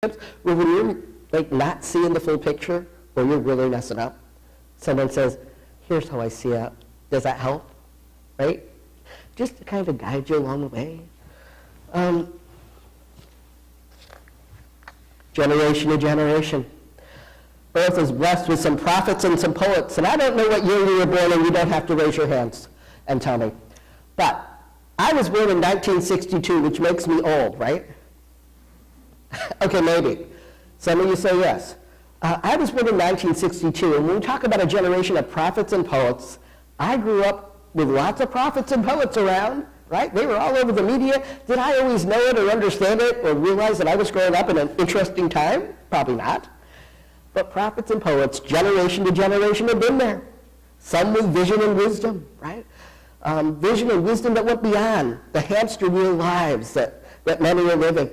where when you're like not seeing the full picture, or you're really messing up, someone says, here's how I see it. Does that help? Right? Just to kind of guide you along the way. Generation to generation. Earth is blessed with some prophets and some poets. And I don't know what year you were born, and you don't have to raise your hands and tell me. But I was born in 1962, which makes me old, right? Okay, maybe. Some of you say yes. I was born in 1962, and when we talk about a generation of prophets and poets, I grew up with lots of prophets and poets around, right? They were all over the media. Did I always know it or understand it or realize that I was growing up in an interesting time? Probably not. But prophets and poets, generation to generation, have been there. Some with vision and wisdom, right? Vision and wisdom that went beyond the hamster wheel lives that many are living.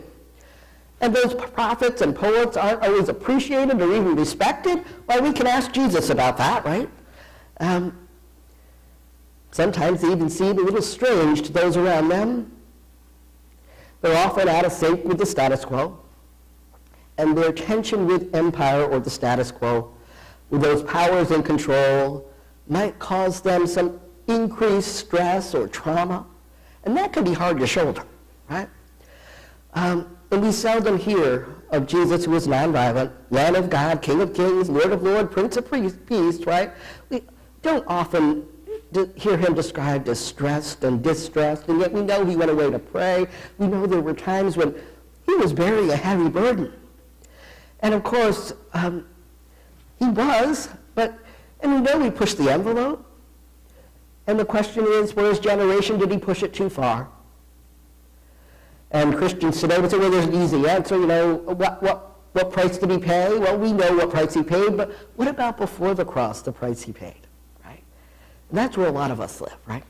And those prophets and poets aren't always appreciated or even respected. Well, we can ask Jesus about that, right? Sometimes they even seem a little strange to those around them. They're often out of sync with the status quo. And their tension with empire or the status quo, with those powers in control, might cause them some increased stress or trauma. And that can be hard to shoulder, right? And we seldom hear of Jesus, who is nonviolent, Lamb of God, King of Kings, Lord of Lords, Prince of Peace, right? We don't often hear him described as stressed and distressed, and yet we know he went away to pray. We know there were times when he was bearing a heavy burden. And of course, he was, and we know he pushed the envelope. And the question is, for his generation, did he push it too far? And Christians today would say, well, there's an easy answer, what price did he pay? Well, we know what price he paid, but what about before the cross, the price he paid, right? And that's where a lot of us live, right?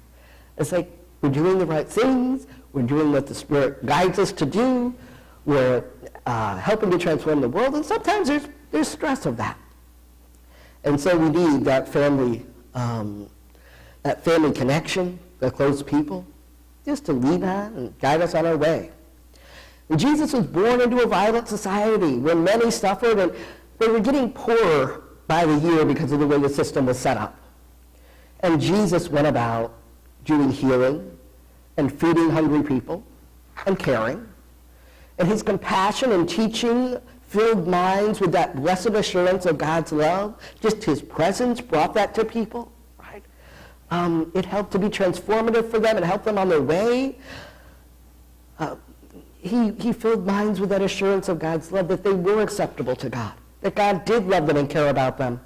It's like we're doing the right things, we're doing what the Spirit guides us to do, we're helping to transform the world, and sometimes there's stress of that. And so we need that family connection, the close people, just to lean on and guide us on our way. And Jesus was born into a violent society where many suffered, and they were getting poorer by the year because of the way the system was set up. And Jesus went about doing healing and feeding hungry people and caring. And his compassion and teaching filled minds with that blessed assurance of God's love. Just his presence brought that to people, right? It helped to be transformative for them. It helped them on their way. He filled minds with that assurance of God's love, that they were acceptable to God, that God did love them and care about them,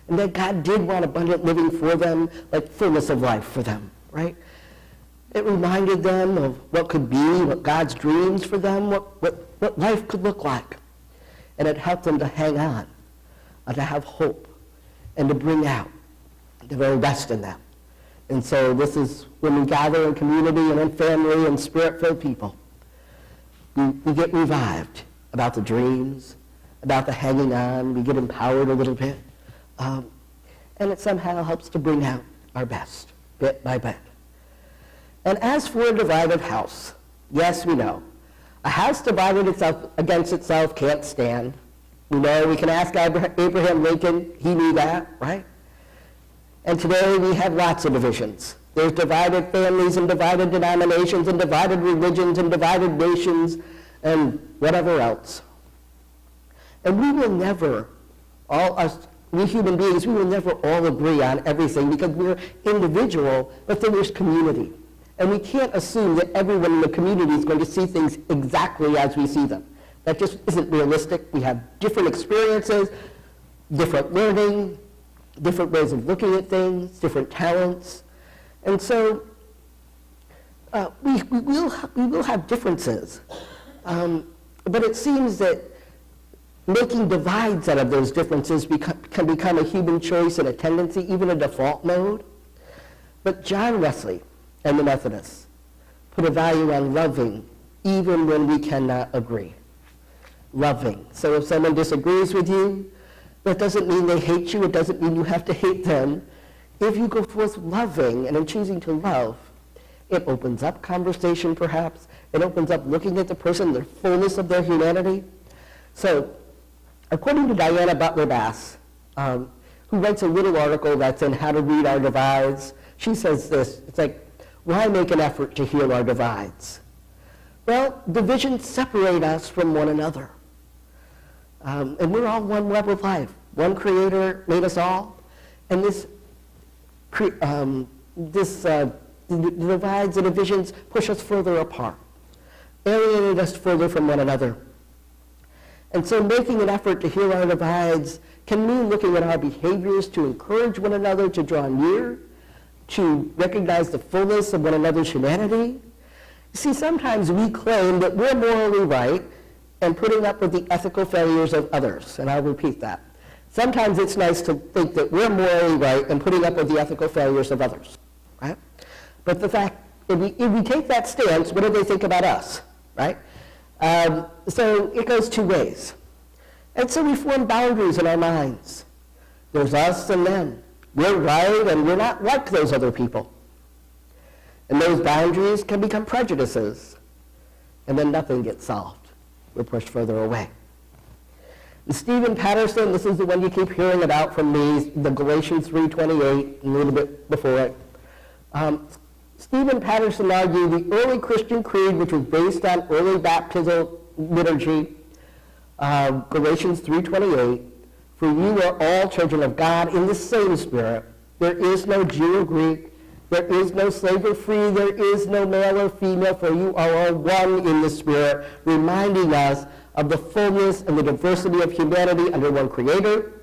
and that God did want abundant living for them, like fullness of life for them, right? It reminded them of what could be, what God's dreams for them, what life could look like. And it helped them to hang on, to have hope, and to bring out the very best in them. And so this is when we gather in community and in family and Spirit-filled people. We get revived about the dreams, about the hanging on. We get empowered a little bit. And it somehow helps to bring out our best, bit by bit. And as for a divided house, yes, we know. A house divided against itself can't stand. We know, we can ask Abraham Lincoln, he knew that, right? And today we have lots of divisions. There's divided families and divided denominations and divided religions and divided nations and whatever else. And we will never, we human beings, we will never all agree on everything because we're individual, but then there's community. And we can't assume that everyone in the community is going to see things exactly as we see them. That just isn't realistic. We have different experiences, different learning, different ways of looking at things, different talents. And so we will have differences. But it seems that making divides out of those differences can become a human choice and a tendency, even a default mode. But John Wesley and the Methodists put a value on loving even when we cannot agree. Loving. So if someone disagrees with you, that doesn't mean they hate you. It doesn't mean you have to hate them. If you go forth loving and in choosing to love, it opens up conversation perhaps. It opens up looking at the person, the fullness of their humanity. So, according to Diana Butler-Bass, who writes a little article that's in How to Read Our Divides, she says this, it's like, why make an effort to heal our divides? Well, divisions separate us from one another. And we're all one web of life. One Creator made us all, and the divides and divisions push us further apart, alienate us further from one another. And so making an effort to heal our divides can mean looking at our behaviors to encourage one another to draw near, to recognize the fullness of one another's humanity. You see, sometimes we claim that we're morally right and putting up with the ethical failures of others, and I'll repeat that. Sometimes it's nice to think that we're morally right and putting up with the ethical failures of others, right? But the fact, if we take that stance, what do they think about us, right? So it goes two ways. And so we form boundaries in our minds. There's us and them. We're right and we're not like those other people. And those boundaries can become prejudices. And then nothing gets solved. We're pushed further away. And Stephen Patterson, this is the one you keep hearing about from me, the Galatians 3:28, a little bit before it. Stephen Patterson argued the early Christian creed, which was based on early baptismal liturgy, Galatians 3:28, for you are all children of God in the same Spirit. There is no Jew or Greek. There is no slave or free. There is no male or female, for you are all one in the Spirit, reminding us of the fullness and the diversity of humanity under one Creator.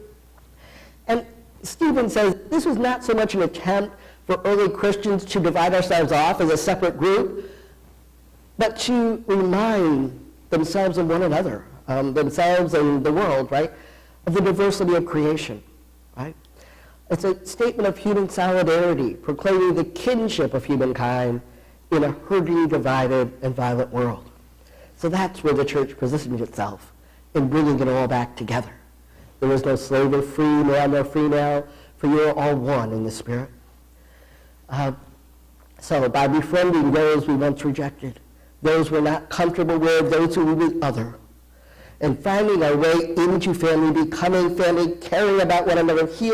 And Stephen says this was not so much an attempt for early Christians to divide ourselves off as a separate group, but to remind themselves and one another, themselves and the world, right, of the diversity of creation, right? It's a statement of human solidarity, proclaiming the kinship of humankind in a hurting, divided, and violent world. So that's where the church positions itself in bringing it all back together. There is no slave or free, male nor female, for you are all one in the Spirit. So by befriending those we once rejected, those we're not comfortable with, those who we other, and finding our way into family, becoming family, caring about one another, healing,